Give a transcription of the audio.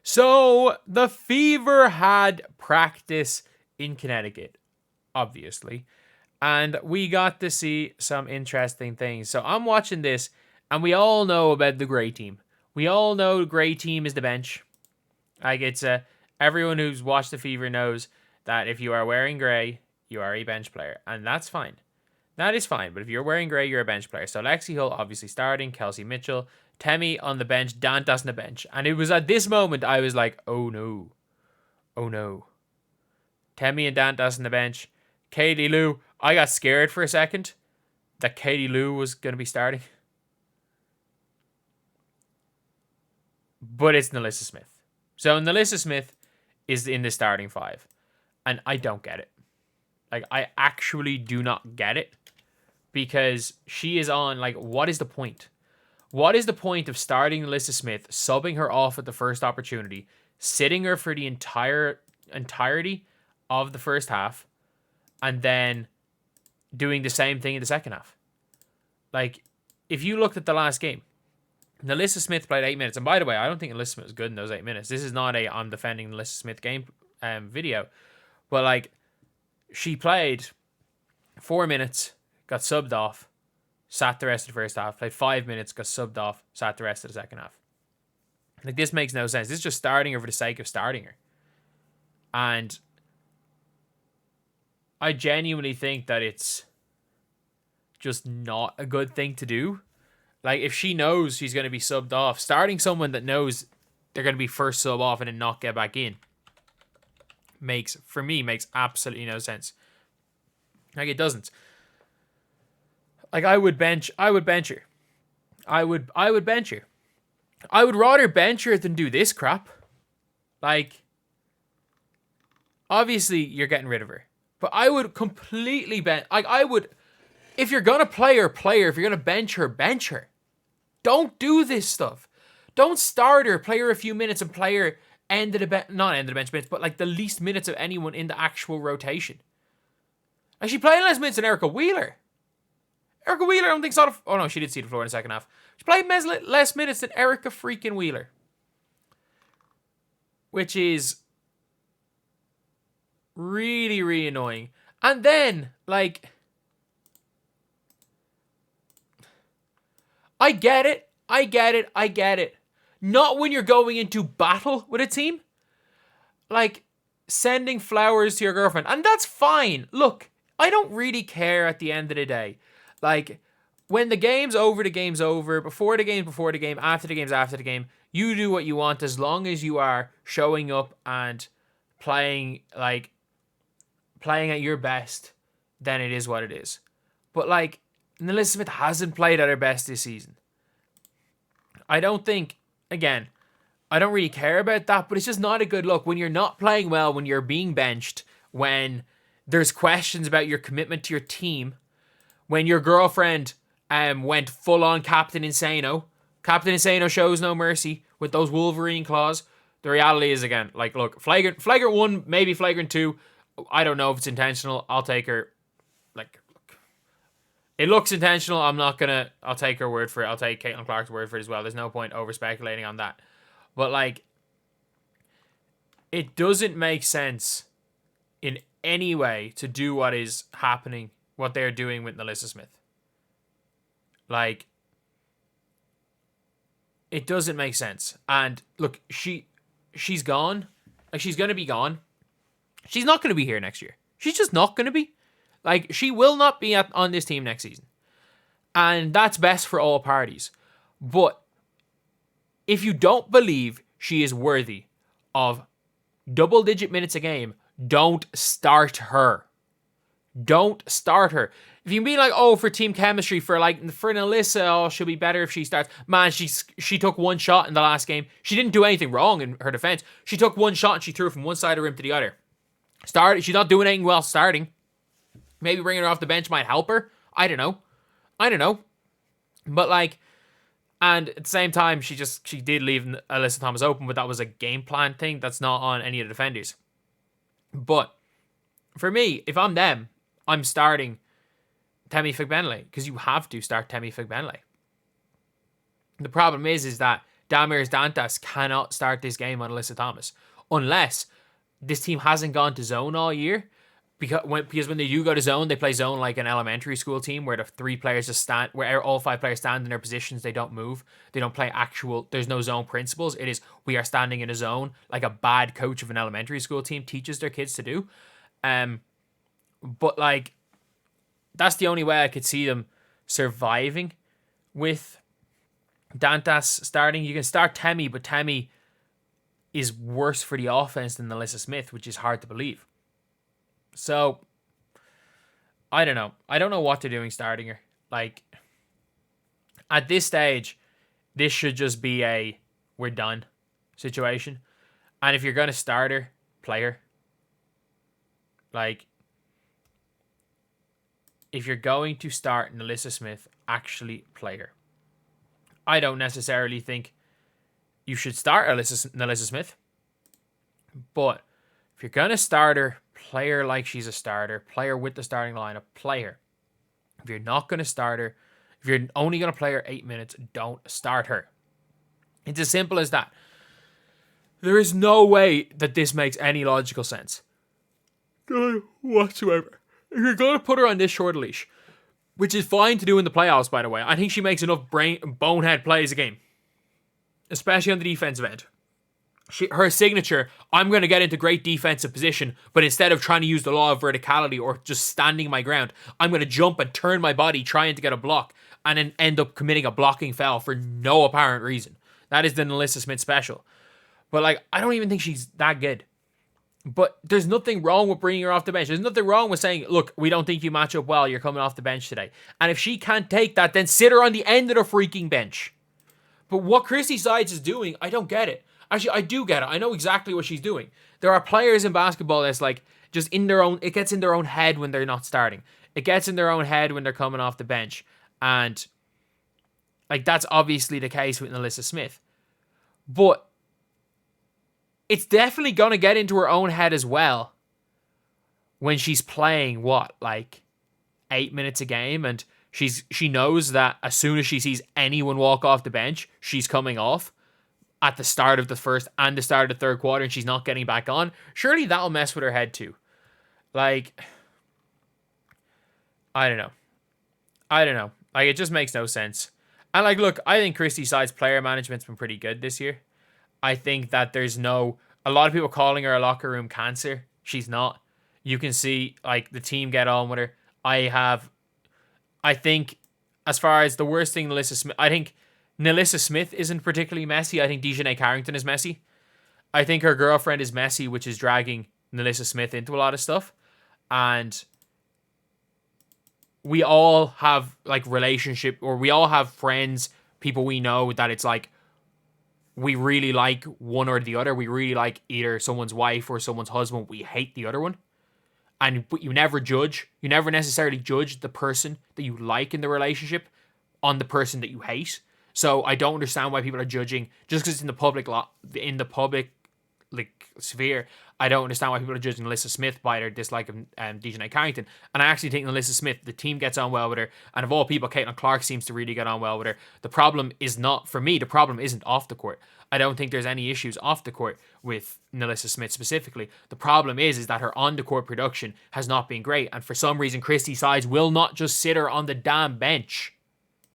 So the Fever had practice in Connecticut, obviously, and we got to see some interesting things. So I'm watching this, and we all know about the Grey team. We all know the Grey team is the bench. Like, it's everyone who's watched the Fever knows that if you are wearing grey, you are a bench player, and that's fine. That is fine, but if you're wearing grey, you're a bench player. So Lexi Hull obviously starting, Kelsey Mitchell, Temi on the bench, Dantas on the bench. And it was at this moment I was like, oh no. Oh no. Temi and Dantas on the bench. Katie Lou. I got scared for a second that Katie Lou was going to be starting. But it's Nalyssa Smith. So Nalyssa Smith is in the starting five. And I don't get it. Like, I actually do not get it. Because she is on, like, what is the point? What is the point of starting Nalyssa Smith, subbing her off at the first opportunity, sitting her for the entirety of the first half, and then doing the same thing in the second half? Like, if you looked at the last game, Nalyssa Smith played 8 minutes. And by the way, I don't think Nalyssa Smith was good in those 8 minutes. This is not a I'm defending Nalyssa Smith game video. But, like, she played 4 minutes, got subbed off, sat the rest of the first half, played 5 minutes, got subbed off, sat the rest of the second half. Like, this makes no sense. This is just starting her for the sake of starting her. And I genuinely think that it's just not a good thing to do. Like, if she knows she's going to be subbed off, starting someone that knows they're going to be first sub off and then not get back in makes absolutely no sense. Like, it doesn't. Like, I would bench her. I would bench her. I would rather bench her than do this crap. Like, obviously you're getting rid of her, but I would completely bench. Like, I would, if you're gonna play her, play her. If you're gonna bench her, bench her. Don't do this stuff. Don't start her, play her a few minutes, and play her not end of the bench minutes, but like the least minutes of anyone in the actual rotation. And she played less minutes than Erica Wheeler. Erica Wheeler, I don't think saw the... Oh, no, she did see the floor in the second half. She played less minutes than Erica freaking Wheeler. Which is really, really annoying. And then, like... I get it. Not when you're going into battle with a team. Like, sending flowers to your girlfriend. And that's fine. Look, I don't really care at the end of the day. Like, when the game's over, the game's over. Before the game, after the game's after the game. You do what you want as long as you are showing up and playing at your best, then it is what it is. But, like, Nalyssa Smith hasn't played at her best this season. I don't really care about that, but it's just not a good look. When you're not playing well, when you're being benched, when there's questions about your commitment to your team, when your girlfriend went full-on Captain Insano. Captain Insano shows no mercy with those Wolverine claws. The reality is, again, like, look, flagrant 1, maybe flagrant 2. I don't know if it's intentional. I'll take her. Like, it looks intentional. I'll take her word for it. I'll take Caitlin Clark's word for it as well. There's no point over speculating on that. But, like, it doesn't make sense in any way to do what is happening, what they're doing with Nalyssa Smith. Like, it doesn't make sense. And look, she's gone. Like, she's going to be gone. She's not going to be here next year. She's just not going to be. Like, she will not be on this team next season. And that's best for all parties. But if you don't believe she is worthy of double-digit minutes a game, don't start her. Don't start her. If you can be like, oh, for team chemistry, for Nalyssa, oh, she'll be better if she starts. Man, she took one shot in the last game. She didn't do anything wrong in her defense. She took one shot and she threw it from one side of the rim to the other. She's not doing anything well starting. Maybe bringing her off the bench might help her. I don't know. But, like, and at the same time, she did leave Alyssa Thomas open, but that was a game plan thing. That's not on any of the defenders. But for me, if I'm them, I'm starting Temi Figbenle, because you have to start Temi Figbenle. The problem is that Damirs Dantas cannot start this game on Alyssa Thomas unless this team hasn't gone to zone all year. Because when they do go to zone, they play zone like an elementary school team where the 3 players just stand, where all 5 players stand in their positions. They don't move. They don't play actual. There's no zone principles. It is we are standing in a zone like a bad coach of an elementary school team teaches their kids to do. But like that's the only way I could see them surviving with Dantas starting. You can start Temi, but Temi is worse for the offense than Nalyssa Smith, which is hard to believe. So, I don't know. I don't know what they're doing starting her. Like, at this stage, this should just be a we're done situation. And if you're going to start her, play her. Like, if you're going to start Nalyssa Smith, actually play her. I don't necessarily think you should start Nalyssa Smith. But if you're going to start her, play her like she's a starter. Play her with the starting lineup. Play her. If you're not going to start her, if you're only going to play her 8 minutes, don't start her. It's as simple as that. There is no way that this makes any logical sense whatsoever. If you're going to put her on this short leash, which is fine to do in the playoffs, by the way, I think she makes enough bonehead plays a game, especially on the defensive end. Her signature, I'm going to get into great defensive position, but instead of trying to use the law of verticality or just standing my ground, I'm going to jump and turn my body trying to get a block and then end up committing a blocking foul for no apparent reason. That is the Nalyssa Smith special. But like, I don't even think she's that good. But there's nothing wrong with bringing her off the bench. There's nothing wrong with saying, look, we don't think you match up well. You're coming off the bench today. And if she can't take that, then sit her on the end of the freaking bench. But what Christy Sides is doing, I don't get it. Actually, I do get it. I know exactly what she's doing. There are players in basketball that's like just in their own, it gets in their own head when they're not starting. It gets in their own head when they're coming off the bench. And like that's obviously the case with Nalyssa Smith. But it's definitely going to get into her own head as well when she's playing, like 8 minutes a game. And she knows that as soon as she sees anyone walk off the bench, she's coming off at the start of the first and the start of the third quarter and she's not getting back on. Surely that'll mess with her head too. Like, I don't know. Like, it just makes no sense. And like, look, I think Christy Sides' player management's been pretty good this year. I think that there's a lot of people calling her a locker room cancer. She's not. You can see like the team get on with her. I think as far as the worst thing I think Nalyssa Smith isn't particularly messy. I think Dejanay Carrington is messy. I think her girlfriend is messy, which is dragging Nalyssa Smith into a lot of stuff. And we all have like relationship, or we all have friends, people we know that it's like we really like one or the other. We really like either someone's wife or someone's husband. We hate the other one. But you never judge. You never necessarily judge the person that you like in the relationship on the person that you hate. So I don't understand why people are judging just because it's in the public like sphere. I don't understand why people are judging Nalyssa Smith by their dislike of Dejanay Carrington. And I actually think Nalyssa Smith, the team gets on well with her. And of all people, Caitlin Clark seems to really get on well with her. The problem is not, for me, the problem isn't off the court. I don't think there's any issues off the court with Nalyssa Smith specifically. The problem is that her on-the-court production has not been great. And for some reason, Christy Sides will not just sit her on the damn bench.